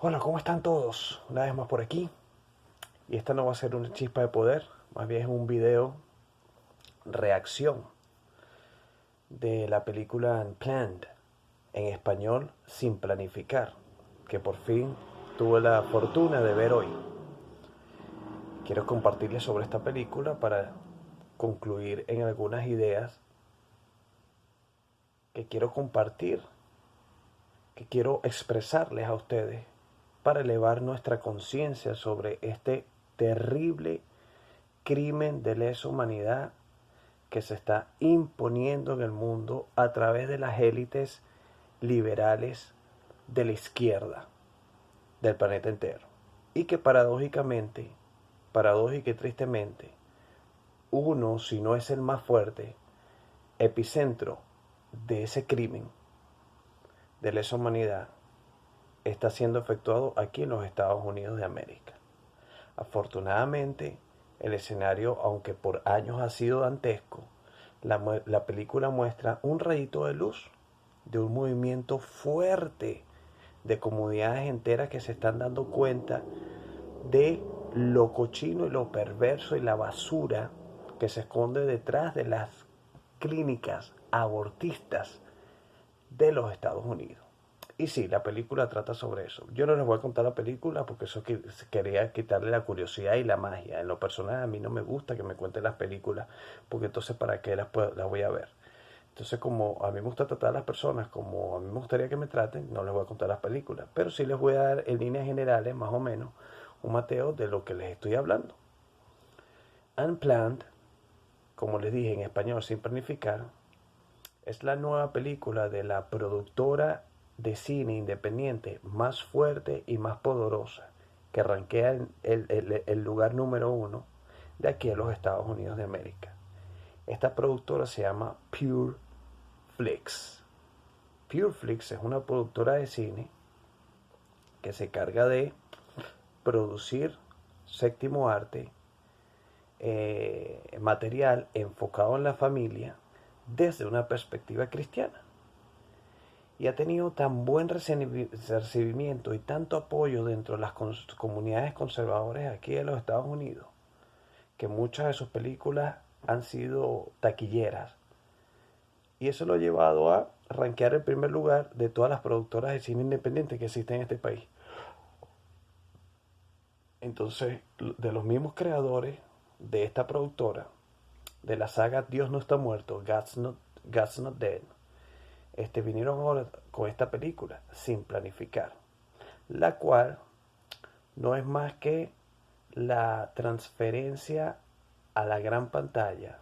Hola, ¿cómo están todos? Una vez más por aquí. Y esta no va a ser una chispa de poder, más bien es un video reacción de la película Unplanned, en español Sin Planificar, que por fin tuve la fortuna de ver hoy. Quiero compartirles sobre esta película para concluir en algunas ideas que quiero compartir, que quiero expresarles a ustedes para elevar nuestra conciencia sobre este terrible crimen de lesa humanidad que se está imponiendo en el mundo a través de las élites liberales de la izquierda del planeta entero. Y que paradójicamente, paradójica y tristemente, uno, si no es el más fuerte, epicentro de ese crimen de lesa humanidad, está siendo efectuado aquí en los Estados Unidos de América. Afortunadamente, el escenario, aunque por años ha sido dantesco, la película muestra un rayito de luz de un movimiento fuerte de comunidades enteras que se están dando cuenta de lo cochino y lo perverso y la basura que se esconde detrás de las clínicas abortistas de los Estados Unidos. Y sí, la película trata sobre eso. Yo no les voy a contar la película porque eso quería quitarle la curiosidad y la magia. En lo personal a mí no me gusta que me cuenten las películas porque entonces para qué las voy a ver. Entonces como a mí me gusta tratar a las personas como a mí me gustaría que me traten, no les voy a contar las películas. Pero sí les voy a dar en líneas generales más o menos un mateo de lo que les estoy hablando. Unplanned, como les dije en español sin planificar, es la nueva película de la productora de cine independiente más fuerte y más poderosa, que rankea en el lugar número uno de aquí a los Estados Unidos de América. Esta productora se llama Pure Flix. Pure Flix es una productora de cine que se carga de producir séptimo arte, material enfocado en la familia desde una perspectiva cristiana. Y ha tenido tan buen recibimiento y tanto apoyo dentro de las comunidades conservadoras aquí en los Estados Unidos que muchas de sus películas han sido taquilleras. Y eso lo ha llevado a rankear el primer lugar de todas las productoras de cine independiente que existen en este país. Entonces, de los mismos creadores de esta productora, de la saga Dios no está muerto, God's Not Dead, vinieron ahora con esta película sin planificar, la cual no es más que la transferencia a la gran pantalla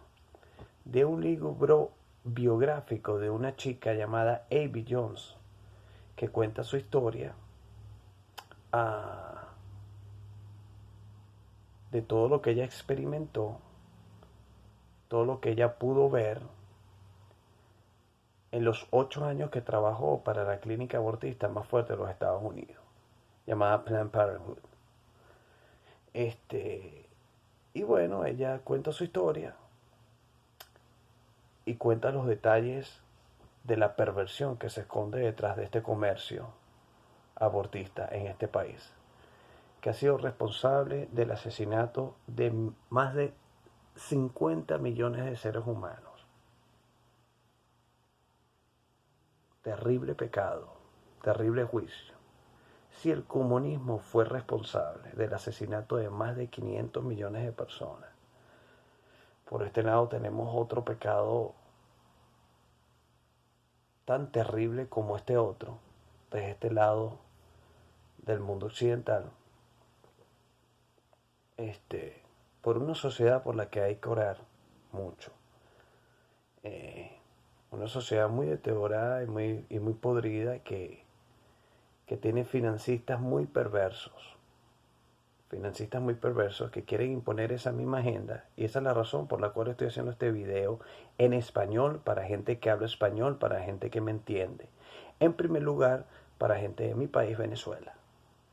de un libro biográfico de una chica llamada Abby Jones, que cuenta su historia ah, de todo lo que ella experimentó, todo lo que ella pudo ver en los 8 años que trabajó para la clínica abortista más fuerte de los Estados Unidos, llamada Planned Parenthood. Y bueno, ella cuenta su historia y cuenta los detalles de la perversión que se esconde detrás de este comercio abortista en este país, que ha sido responsable del asesinato de más de 50 millones de seres humanos. Terrible pecado, terrible juicio. Si el comunismo fue responsable del asesinato de más de 500 millones de personas, por este lado tenemos otro pecado tan terrible como este otro, desde este lado del mundo occidental, por una sociedad por la que hay que orar mucho. Una sociedad muy deteriorada y muy podrida que tiene financistas muy perversos que quieren imponer esa misma agenda, y esa es la razón por la cual estoy haciendo este video en español para gente que habla español, para gente que me entiende. En primer lugar, para gente de mi país, Venezuela.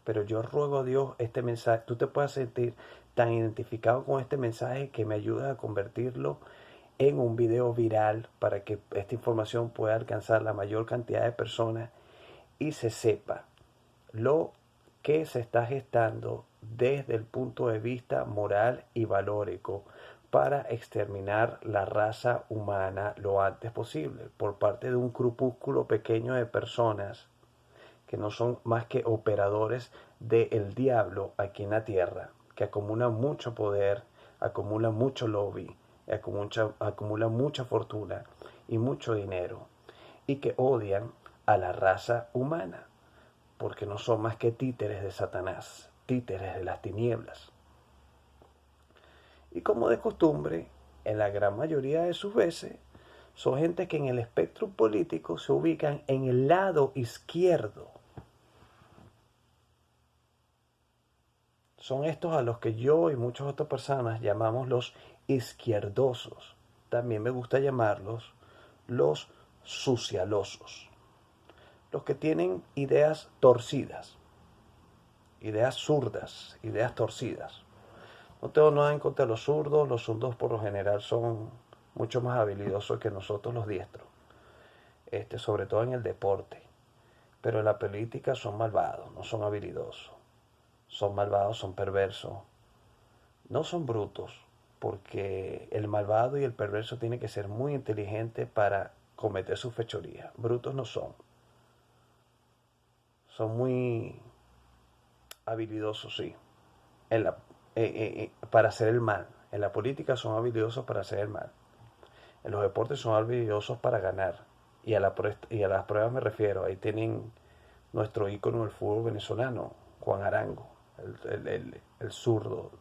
Pero yo ruego a Dios este mensaje, tú te puedas sentir tan identificado con este mensaje que me ayuda a convertirlo en un video viral para que esta información pueda alcanzar la mayor cantidad de personas y se sepa lo que se está gestando desde el punto de vista moral y valórico para exterminar la raza humana lo antes posible por parte de un grupúsculo pequeño de personas que no son más que operadores del diablo aquí en la tierra, que acumulan mucho poder, acumulan mucho lobby, acumulan mucha fortuna y mucho dinero, y que odian a la raza humana, porque no son más que títeres de Satanás, títeres de las tinieblas. Y como de costumbre, en la gran mayoría de sus veces, son gente que en el espectro político se ubican en el lado izquierdo. Son estos a los que yo y muchas otras personas llamamos los izquierdosos. También me gusta llamarlos los socialosos. Los que tienen ideas torcidas, ideas zurdas, ideas torcidas. No tengo nada en contra de los zurdos por lo general son mucho más habilidosos que nosotros los diestros, sobre todo en el deporte. Pero en la política son malvados, no son habilidosos. Son malvados, son perversos. No son brutos, porque el malvado y el perverso tiene que ser muy inteligente para cometer sus fechorías. Brutos no son. Son muy habilidosos, sí, para hacer el mal. En la política son habilidosos para hacer el mal. En los deportes son habilidosos para ganar. Y a las pruebas me refiero. Ahí tienen nuestro ícono del fútbol venezolano, Juan Arango, el zurdo,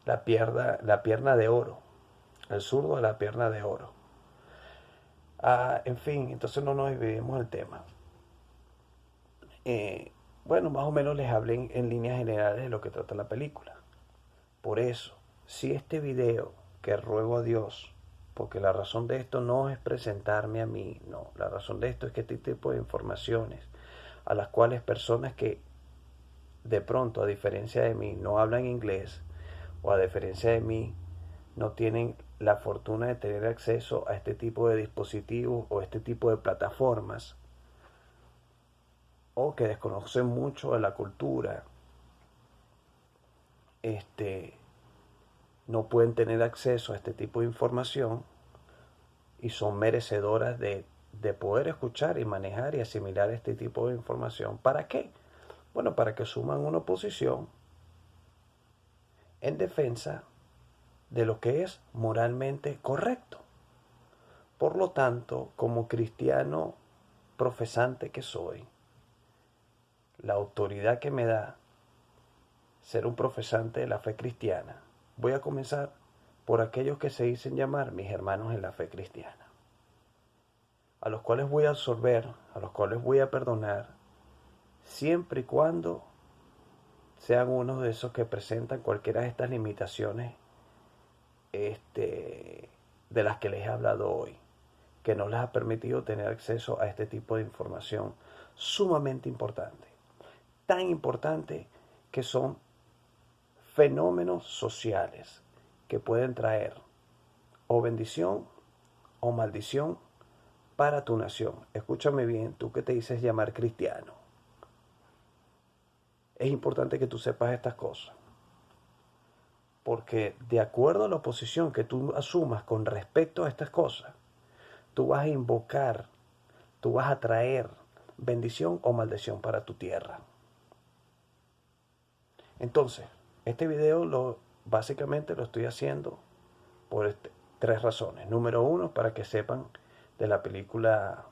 la pierna de oro. El zurdo de la pierna de oro. En fin, entonces no nos dividimos el tema. Bueno, más o menos les hablé en líneas generales de lo que trata la película. Por eso, si este video, que ruego a Dios, porque la razón de esto no es presentarme a mí, no, la razón de esto es que este tipo de informaciones, a las cuales personas que de pronto, a diferencia de mí, no hablan inglés, o a diferencia de mí, no tienen la fortuna de tener acceso a este tipo de dispositivos o este tipo de plataformas, o que desconocen mucho de la cultura, no pueden tener acceso a este tipo de información y son merecedoras de poder escuchar y manejar y asimilar este tipo de información. ¿Para qué? Bueno, para que suman una posición en defensa de lo que es moralmente correcto. Por lo tanto, como cristiano profesante que soy, la autoridad que me da ser un profesante de la fe cristiana, voy a comenzar por aquellos que se dicen llamar mis hermanos en la fe cristiana, a los cuales voy a absorber, a los cuales voy a perdonar, siempre y cuando sean unos de esos que presentan cualquiera de estas limitaciones de las que les he hablado hoy, que no les ha permitido tener acceso a este tipo de información sumamente importante, tan importante que son fenómenos sociales que pueden traer o bendición o maldición para tu nación. Escúchame bien, tú que te dices llamar cristiano. Es importante que tú sepas estas cosas, porque de acuerdo a la posición que tú asumas con respecto a estas cosas, tú vas a invocar, tú vas a traer bendición o maldición para tu tierra. Entonces, este video básicamente lo estoy haciendo por tres razones. Número uno, para que sepan de la película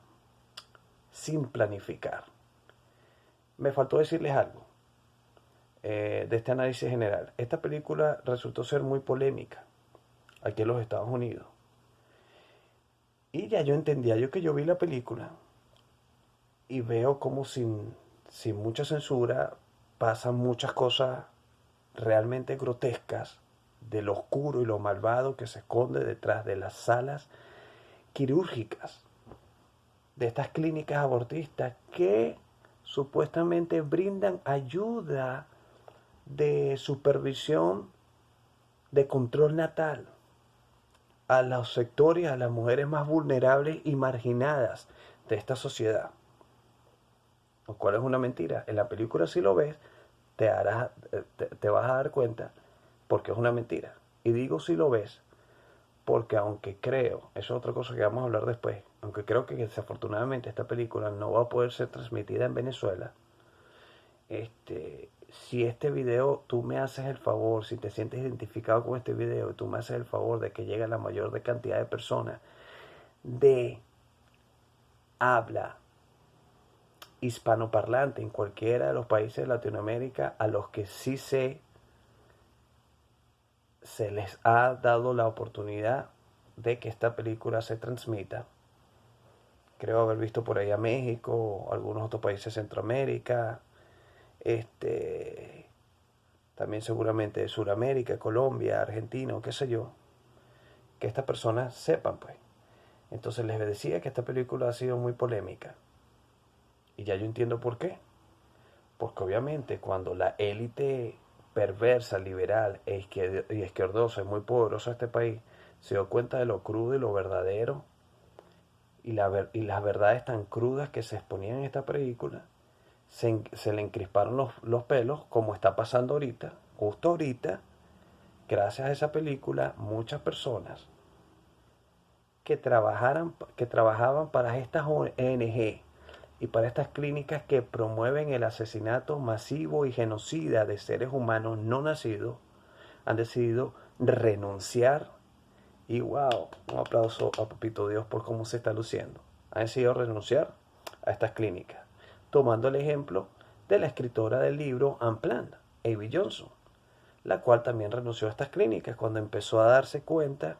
Sin Planificar. Me faltó decirles algo de este análisis general. Esta película resultó ser muy polémica aquí en los Estados Unidos. Y ya yo entendía, yo vi la película y veo como sin mucha censura pasan muchas cosas realmente grotescas de lo oscuro y lo malvado que se esconde detrás de las salas quirúrgicas de estas clínicas abortistas que supuestamente brindan ayuda de supervisión, de control natal a los sectores, a las mujeres más vulnerables y marginadas de esta sociedad, lo cual es una mentira. En la película sí lo ves, te vas a dar cuenta porque es una mentira. Y digo si lo ves, porque aunque creo, eso es otra cosa que vamos a hablar después, aunque creo que desafortunadamente esta película no va a poder ser transmitida en Venezuela, si este video tú me haces el favor, si te sientes identificado con este video y tú me haces el favor de que llegue a la mayor de cantidad de personas de habla hispanoparlante en cualquiera de los países de Latinoamérica a los que sí se les ha dado la oportunidad de que esta película se transmita. Creo haber visto por ahí a México, algunos otros países de Centroamérica, también seguramente de Sudamérica, Colombia, Argentina, o qué sé yo, que estas personas sepan, pues. Entonces les decía que esta película ha sido muy polémica. Y ya yo entiendo por qué. Porque obviamente cuando la élite perversa, liberal y izquierdosa y muy poderosa de este país se dio cuenta de lo crudo y lo verdadero y las verdades tan crudas que se exponían en esta película, se le encrisparon los pelos, como está pasando ahorita, justo ahorita. Gracias a esa película, muchas personas que trabajaban para estas ONG y para estas clínicas que promueven el asesinato masivo y genocida de seres humanos no nacidos, han decidido renunciar. Y wow, un aplauso a Papito Dios por cómo se está luciendo. Han decidido renunciar a estas clínicas, tomando el ejemplo de la escritora del libro Unplanned, Abby Johnson, la cual también renunció a estas clínicas cuando empezó a darse cuenta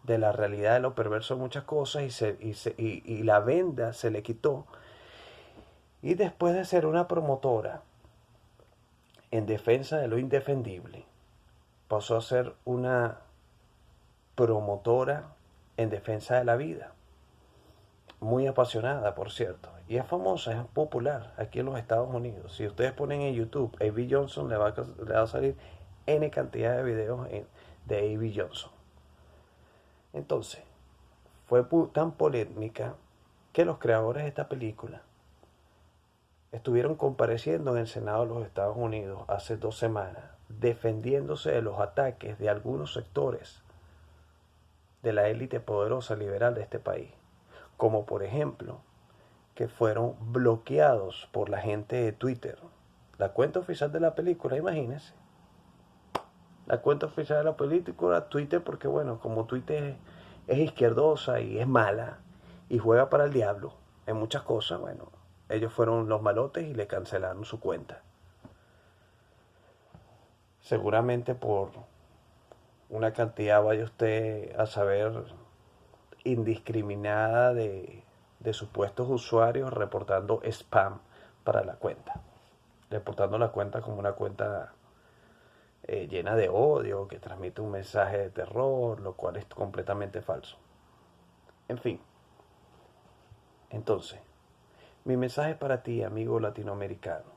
de la realidad de lo perverso de muchas cosas y la venda se le quitó. Y después de ser una promotora en defensa de lo indefendible, pasó a ser una promotora en defensa de la vida. Muy apasionada, por cierto. Y es famosa, es popular aquí en los Estados Unidos. Si ustedes ponen en YouTube Abby Johnson, le va a salir N cantidad de videos de Abby Johnson. Entonces, fue tan polémica que los creadores de esta película estuvieron compareciendo en el Senado de los Estados Unidos hace 2 semanas, defendiéndose de los ataques de algunos sectores de la élite poderosa liberal de este país, como por ejemplo que fueron bloqueados por la gente de Twitter. La cuenta oficial de la película, imagínense, la cuenta oficial de la película, Twitter, porque bueno, como Twitter es izquierdosa y es mala y juega para el diablo en muchas cosas, bueno, ellos fueron los malotes y le cancelaron su cuenta. Seguramente por una cantidad, vaya usted a saber, indiscriminada de supuestos usuarios reportando spam para la cuenta. Reportando la cuenta como una cuenta llena de odio, que transmite un mensaje de terror, lo cual es completamente falso. En fin. Entonces, mi mensaje para ti, amigo latinoamericano.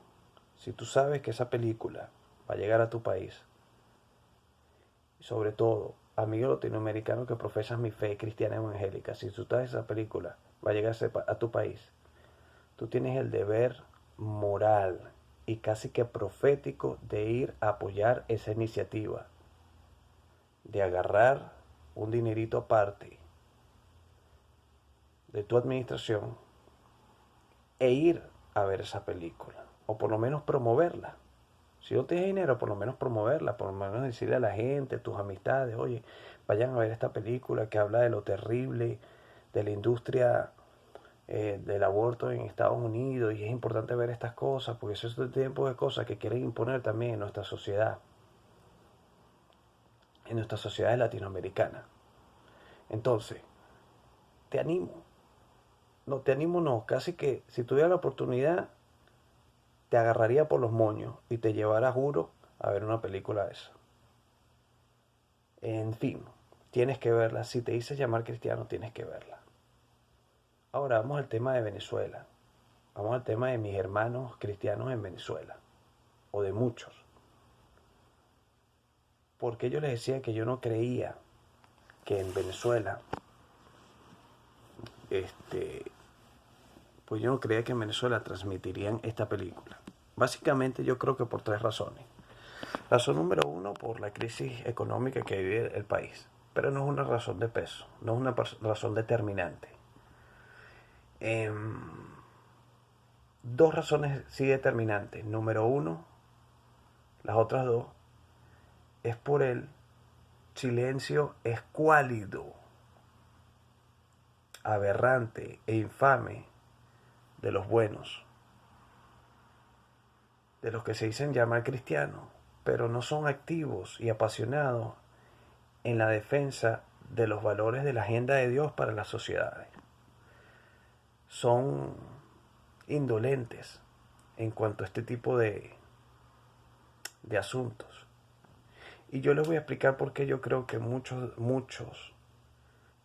Si tú sabes que esa película va a llegar a tu país, y sobre todo, amigo latinoamericano que profesas mi fe cristiana evangélica, si tú sabes que esa película va a llegar a tu país, tú tienes el deber moral y casi que profético de ir a apoyar esa iniciativa, de agarrar un dinerito aparte de tu administración e ir a ver esa película, o por lo menos promoverla. Si no tienes dinero, por lo menos promoverla, por lo menos decirle a la gente, tus amistades, oye, vayan a ver esta película que habla de lo terrible de la industria del aborto en Estados Unidos, y es importante ver estas cosas, porque eso es el tipo de cosas que quieren imponer también en nuestra sociedad latinoamericanas. Entonces, te animo, no, casi que si tuviera la oportunidad, te agarraría por los moños y te llevara, juro, a ver una película de esa. En fin, tienes que verla. Si te dices llamar cristiano, tienes que verla. Ahora vamos al tema de Venezuela. Vamos al tema de mis hermanos cristianos en Venezuela. O de muchos. Porque yo les decía que yo no creía que en Venezuela, pues yo no creía que en Venezuela transmitirían esta película. Básicamente yo creo que por tres razones. Razón número uno, por la crisis económica que vive el país. Pero no es una razón de peso, no es una razón determinante. Dos razones sí determinantes. Número uno, las otras dos, es por el silencio escuálido, aberrante e infame de los buenos, de los que se dicen llamar cristianos, pero no son activos y apasionados en la defensa de los valores de la agenda de Dios para las sociedades. Son indolentes en cuanto a este tipo de asuntos. Y yo les voy a explicar por qué yo creo que muchos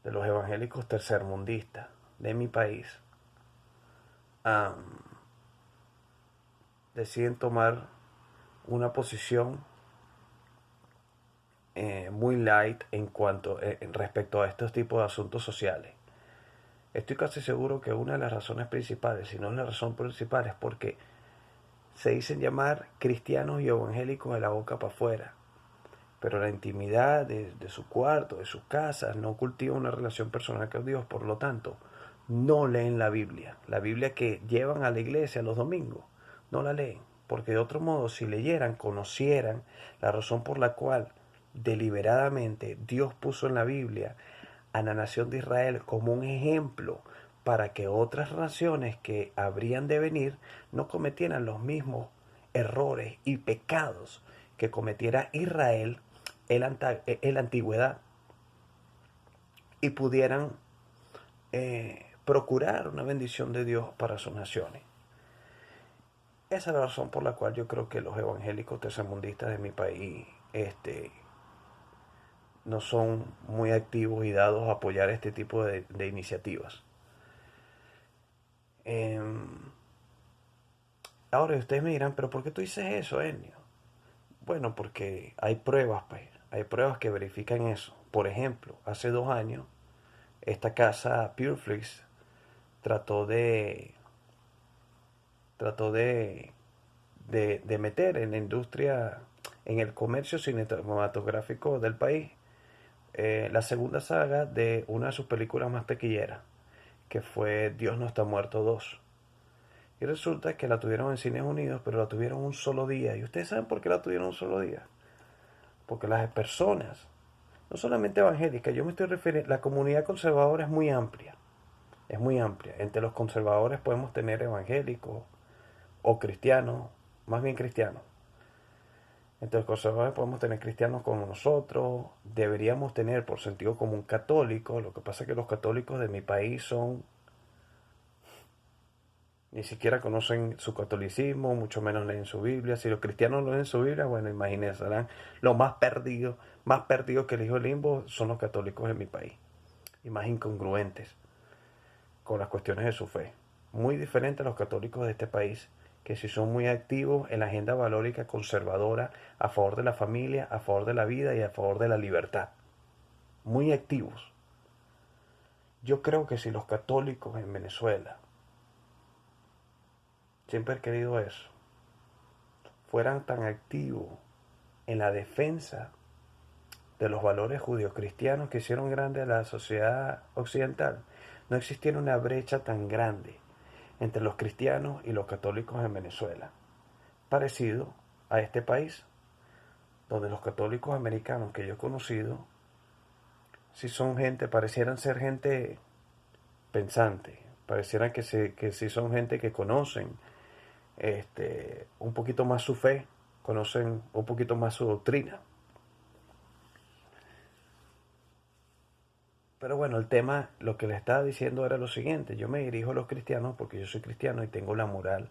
de los evangélicos tercermundistas de mi país deciden tomar una posición muy light en cuanto respecto a estos tipos de asuntos sociales. Estoy casi seguro que una de las razones principales, si no es la razón principal, es porque se dicen llamar cristianos y evangélicos de la boca para afuera, pero la intimidad de su cuarto, de sus casas, no cultivan una relación personal con Dios, por lo tanto, no leen la Biblia que llevan a la iglesia los domingos, no la leen, porque de otro modo, si leyeran, conocieran la razón por la cual deliberadamente Dios puso en la Biblia a la nación de Israel como un ejemplo para que otras naciones que habrían de venir no cometieran los mismos errores y pecados que cometiera Israel en la antigüedad y pudieran procurar una bendición de Dios para sus naciones. Esa es la razón por la cual yo creo que los evangélicos tercermundistas de mi país no son muy activos y dados a apoyar este tipo de iniciativas. Ahora ustedes me dirán, pero ¿por qué tú dices eso, Ennio? Bueno, porque hay pruebas, pues. Hay pruebas que verifican eso. Por ejemplo, hace 2 años, esta casa Pureflix trató de meter en la industria, en el comercio cinematográfico del país, la segunda saga de una de sus películas más taquilleras, que fue Dios no está muerto 2. Y resulta que la tuvieron en Cines Unidos, pero la tuvieron un solo día. ¿Y ustedes saben por qué la tuvieron un solo día? Porque las personas, no solamente evangélicas, yo me estoy refiriendo, la comunidad conservadora es muy amplia. Es muy amplia. Entre los conservadores podemos tener evangélicos o cristianos, más bien cristianos. Entre los conservadores podemos tener cristianos como nosotros, deberíamos tener por sentido común católicos. Lo que pasa es que los católicos de mi país ni siquiera conocen su catolicismo, mucho menos leen su Biblia. Si los cristianos no leen su Biblia, bueno, imagínense, serán los más perdidos que el hijo del limbo son los católicos de mi país. Y más incongruentes con las cuestiones de su fe. Muy diferente a los católicos de este país, que sí son muy activos en la agenda valórica conservadora, a favor de la familia, a favor de la vida y a favor de la libertad. Muy activos. Yo creo que si los católicos en Venezuela, siempre he querido eso, fueran tan activos en la defensa de los valores judio-cristianos que hicieron grande a la sociedad occidental, no existiera una brecha tan grande entre los cristianos y los católicos en Venezuela, parecido a este país, donde los católicos americanos que yo he conocido, si son gente, parecieran ser gente pensante, parecieran que sí son gente que conocen un poquito más su fe, conocen un poquito más su doctrina. Pero bueno, el tema, lo que le estaba diciendo era lo siguiente: yo me dirijo a los cristianos porque yo soy cristiano y tengo la moral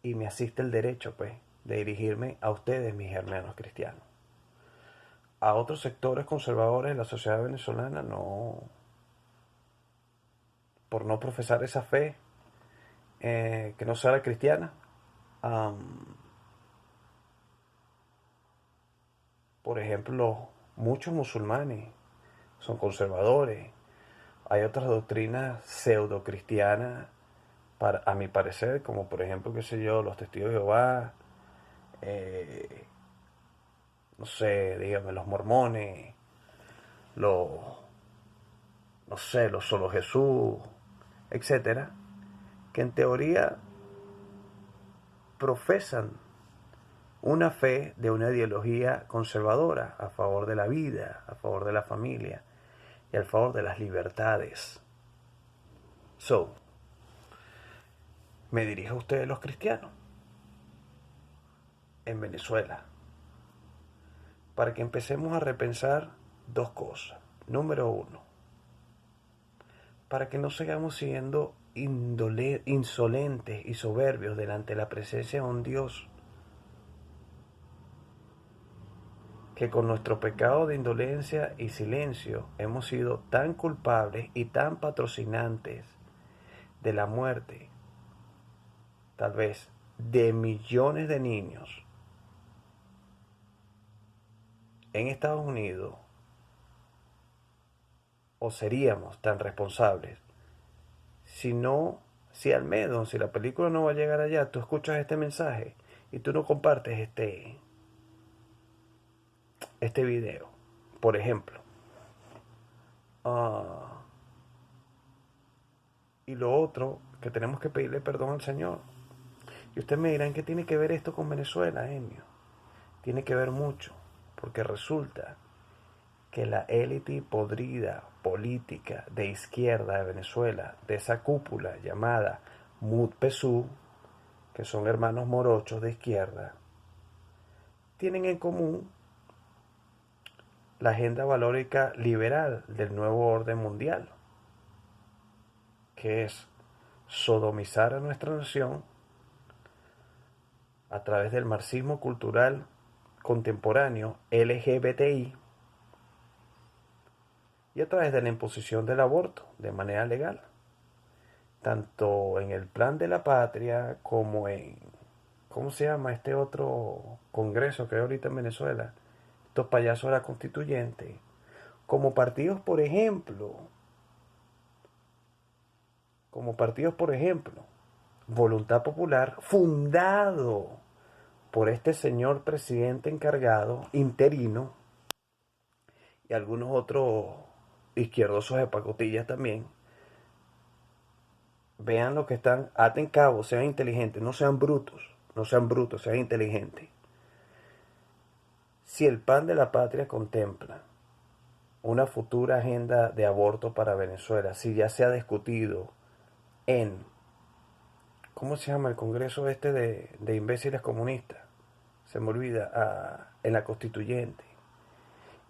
y me asiste el derecho, pues, de dirigirme a ustedes, mis hermanos cristianos. A otros sectores conservadores de la sociedad venezolana, no, por no profesar esa fe, que no sea la cristiana, por ejemplo, muchos musulmanes son conservadores. Hay otras doctrinas pseudo cristianas a mi parecer, como por ejemplo, qué sé yo, los testigos de Jehová, eh, no sé, dígame, los mormones, los, no sé, los solo Jesús, etcétera, que en teoría profesan una fe de una ideología conservadora a favor de la vida, a favor de la familia y a favor de las libertades. So, me dirijo a ustedes los cristianos en Venezuela para que empecemos a repensar dos cosas. Número uno, para que no sigamos siendo insolentes y soberbios delante de la presencia de un Dios que con nuestro pecado de indolencia y silencio hemos sido tan culpables y tan patrocinantes de la muerte, tal vez, de millones de niños en Estados Unidos, o seríamos tan responsables si no, si al menos, si la película no va a llegar allá, tú escuchas este mensaje y tú no compartes este video, por ejemplo. Ah, y lo otro, que tenemos que pedirle perdón al Señor. Y ustedes me dirán, ¿qué tiene que ver esto con Venezuela, Enio? Tiene que ver mucho, porque resulta que la élite podrida política de izquierda de Venezuela, de esa cúpula llamada MUD-PSUV, que son hermanos morochos de izquierda, tienen en común la agenda valórica liberal del nuevo orden mundial, que es sodomizar a nuestra nación a través del marxismo cultural contemporáneo LGBTI y a través de la imposición del aborto de manera legal, tanto en el plan de la patria como en, ¿cómo se llama este otro congreso que hay ahorita en Venezuela? Estos payasos de la constituyente, como partidos, por ejemplo, Voluntad Popular, fundado por este señor presidente encargado, interino, y algunos otros izquierdosos de pacotillas también. Vean lo que están, aten cabo, sean inteligentes, no sean brutos, sean inteligentes. Si el plan de la patria contempla una futura agenda de aborto para Venezuela, si ya se ha discutido en, ¿cómo se llama el Congreso este de imbéciles comunistas? Se me olvida, en la constituyente.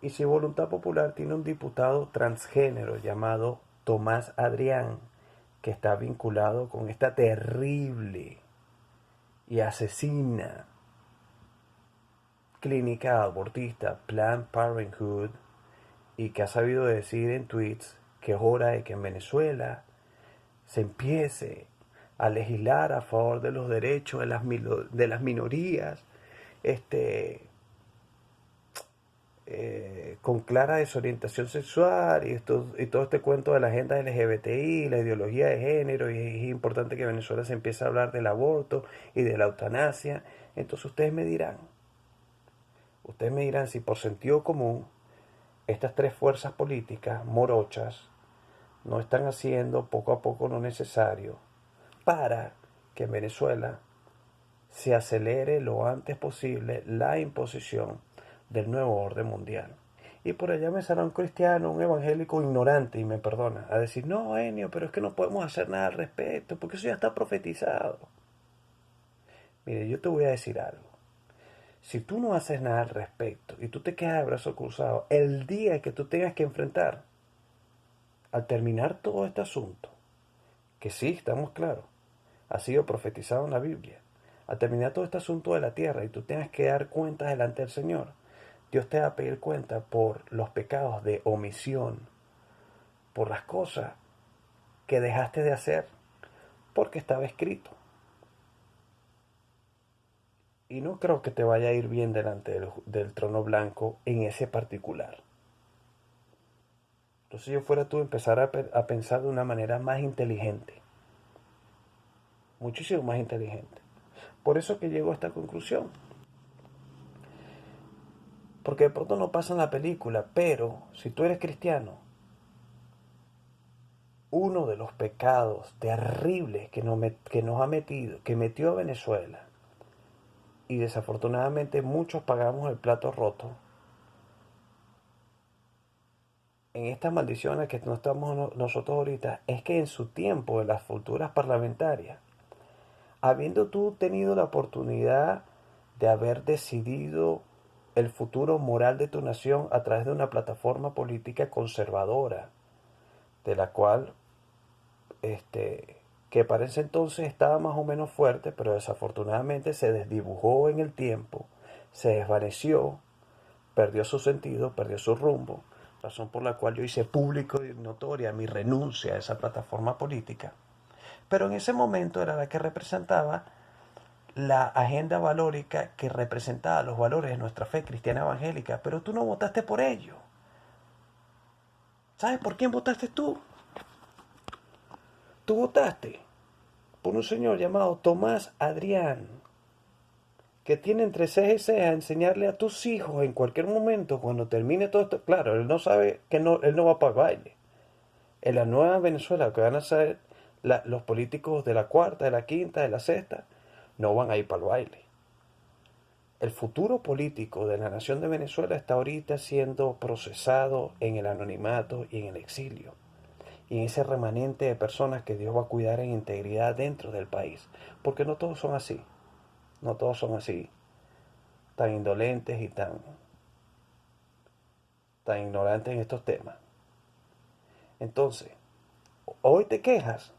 Y si Voluntad Popular tiene un diputado transgénero llamado Tomás Adrián, que está vinculado con esta terrible y asesina clínica abortista Planned Parenthood, y que ha sabido decir en tweets que es hora de que en Venezuela se empiece a legislar a favor de los derechos de las minorías, este, con clara desorientación sexual y todo este cuento de la agenda LGBTI, la ideología de género, y es importante que en Venezuela se empiece a hablar del aborto y de la eutanasia. Entonces ustedes me dirán si por sentido común estas tres fuerzas políticas morochas no están haciendo poco a poco lo necesario para que en Venezuela se acelere lo antes posible la imposición del nuevo orden mundial. Y por allá me saldrá un cristiano, un evangélico ignorante, y me perdona, a decir, no, Enio, pero es que no podemos hacer nada al respecto, porque eso ya está profetizado. Mire, yo te voy a decir algo. Si tú no haces nada al respecto y tú te quedas de brazos cruzados, el día que tú tengas que enfrentar, al terminar todo este asunto, que sí, estamos claros, ha sido profetizado en la Biblia, al terminar todo este asunto de la tierra y tú tengas que dar cuentas delante del Señor, Dios te va a pedir cuenta por los pecados de omisión, por las cosas que dejaste de hacer, porque estaba escrito. Y no creo que te vaya a ir bien delante del trono blanco en ese particular. Entonces, si yo fuera tú, empezar a pensar de una manera más inteligente. muchísimo más inteligente. Por eso que llego a esta conclusión. Porque de pronto no pasa en la película, pero si tú eres cristiano, uno de los pecados terribles que metió a Venezuela, y desafortunadamente muchos pagamos el plato roto, en estas maldiciones que no estamos nosotros ahorita, es que en su tiempo, en las futuras parlamentarias, habiendo tú tenido la oportunidad de haber decidido el futuro moral de tu nación a través de una plataforma política conservadora, de la cual, que para ese entonces estaba más o menos fuerte, pero desafortunadamente se desdibujó en el tiempo, se desvaneció, perdió su sentido, perdió su rumbo, razón por la cual yo hice público y notoria mi renuncia a esa plataforma política. Pero en ese momento era la que representaba la agenda valórica, que representaba los valores de nuestra fe cristiana evangélica, pero tú no votaste por ello. ¿Sabes por quién votaste tú? Tú votaste por un señor llamado Tomás Adrián, que tiene entre ceja y ceja enseñarle a tus hijos en cualquier momento, cuando termine todo esto. Claro, él no sabe que él no va para el baile. En la nueva Venezuela, que van a ser los políticos de la cuarta, de la quinta, de la sexta, no van a ir para el baile. El futuro político de la nación de Venezuela está ahorita siendo procesado en el anonimato y en el exilio. Y en ese remanente de personas que Dios va a cuidar en integridad dentro del país. Porque no todos son así. No todos son así. Tan indolentes y tan ignorantes en estos temas. Entonces, hoy te quejas.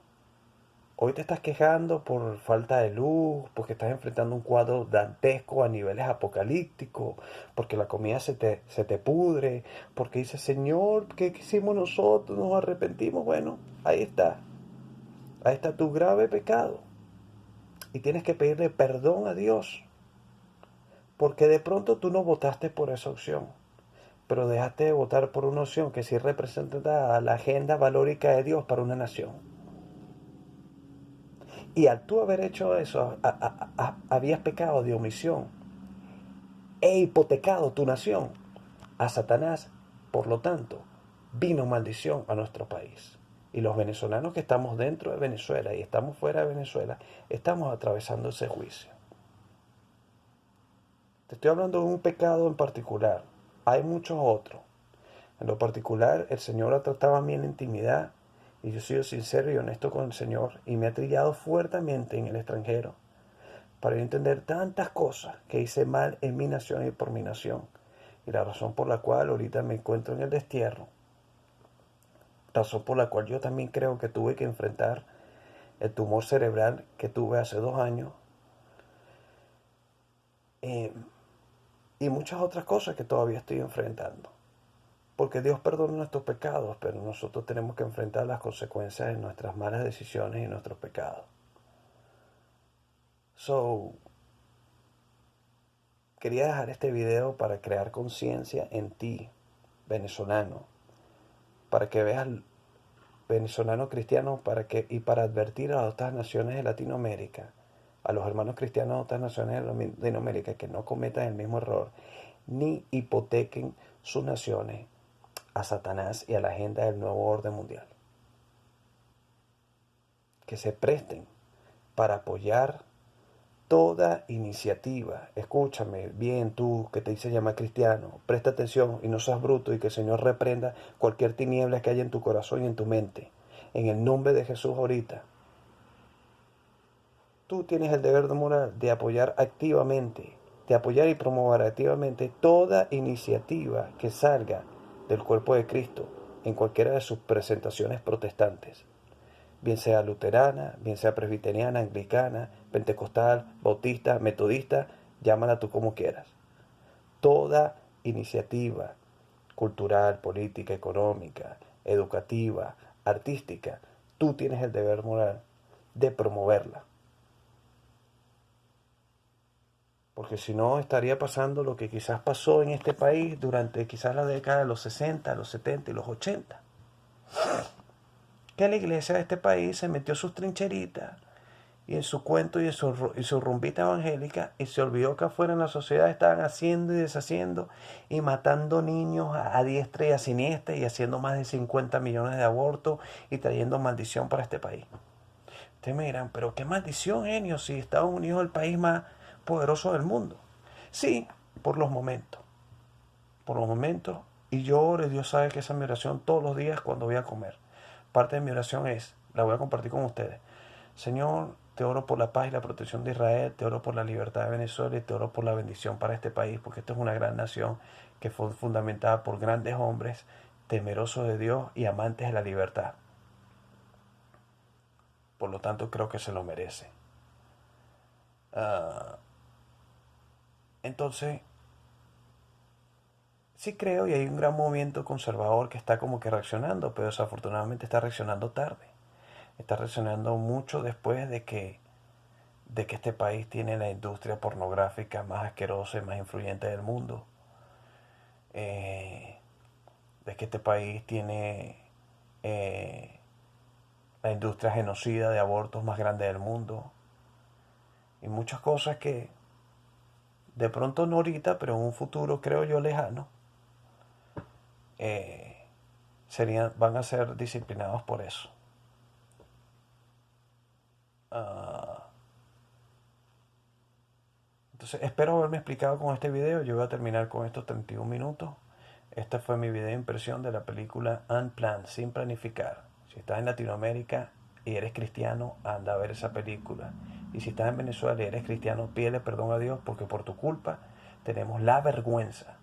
Hoy te estás quejando por falta de luz, porque estás enfrentando un cuadro dantesco a niveles apocalípticos, porque la comida se te pudre, porque dices, Señor, ¿qué hicimos nosotros? Nos arrepentimos. Bueno, ahí está. Ahí está tu grave pecado. Y tienes que pedirle perdón a Dios, porque de pronto tú no votaste por esa opción, pero dejaste de votar por una opción que sí representa la agenda valórica de Dios para una nación. Y al tú haber hecho eso, habías pecado de omisión e hipotecado tu nación a Satanás. Por lo tanto, vino maldición a nuestro país. Y los venezolanos que estamos dentro de Venezuela y estamos fuera de Venezuela, estamos atravesando ese juicio. Te estoy hablando de un pecado en particular. Hay muchos otros. En lo particular, el Señor ha tratado a mí en la intimidad, y yo he sido sincero y honesto con el Señor, y me ha trillado fuertemente en el extranjero para entender tantas cosas que hice mal en mi nación y por mi nación. Y la razón por la cual ahorita me encuentro en el destierro, razón por la cual yo también creo que tuve que enfrentar el tumor cerebral que tuve hace 2 años, y muchas otras cosas que todavía estoy enfrentando. Porque Dios perdona nuestros pecados, pero nosotros tenemos que enfrentar las consecuencias de nuestras malas decisiones y nuestros pecados. Quería dejar este video para crear conciencia en ti, venezolano, para que veas, venezolano cristiano, y para advertir a otras naciones de Latinoamérica, a los hermanos cristianos de otras naciones de Latinoamérica, que no cometan el mismo error, ni hipotequen sus naciones a Satanás y a la agenda del nuevo orden mundial. Que se presten para apoyar toda iniciativa. Escúchame bien, tú que te dices llamar cristiano, presta atención y no seas bruto, y que el Señor reprenda cualquier tiniebla que haya en tu corazón y en tu mente. En el nombre de Jesús ahorita. Tú tienes el deber de moral de apoyar activamente, de apoyar y promover activamente toda iniciativa que salga del cuerpo de Cristo en cualquiera de sus presentaciones protestantes. Bien sea luterana, bien sea presbiteriana, anglicana, pentecostal, bautista, metodista, llámala tú como quieras. Toda iniciativa cultural, política, económica, educativa, artística, tú tienes el deber moral de promoverla. Porque si no, estaría pasando lo que quizás pasó en este país durante quizás la década de los 60, los 70 y los 80. Que la iglesia de este país se metió sus trincheritas y en su cuento y en su rumbita evangélica, y se olvidó que afuera en la sociedad estaban haciendo y deshaciendo y matando niños a diestra y a siniestra y haciendo más de 50 millones de abortos y trayendo maldición para este país. Ustedes me dirán, pero qué maldición, genio, si Estados Unidos es el país más poderoso del mundo. Sí, por los momentos. Por los momentos. Y yo oro, y Dios sabe que esa es mi oración todos los días cuando voy a comer. Parte de mi oración es, la voy a compartir con ustedes. Señor, te oro por la paz y la protección de Israel, te oro por la libertad de Venezuela y te oro por la bendición para este país, porque esta es una gran nación que fue fundamentada por grandes hombres temerosos de Dios y amantes de la libertad. Por lo tanto, creo que se lo merece. Uh, entonces, sí creo y hay un gran movimiento conservador que está como que reaccionando, pero desafortunadamente está reaccionando tarde. Está reaccionando mucho después de que este país tiene la industria pornográfica más asquerosa y más influyente del mundo. De que este país tiene la industria genocida de abortos más grande del mundo. Y muchas cosas que de pronto no ahorita, pero en un futuro creo yo lejano, van a ser disciplinados por eso. Entonces espero haberme explicado con este video. Yo voy a terminar con estos 31 minutos. Esta fue mi video impresión de la película Unplanned, sin planificar. Si estás en Latinoamérica y eres cristiano, anda a ver esa película. Y si estás en Venezuela y eres cristiano, pídele perdón a Dios porque por tu culpa tenemos la vergüenza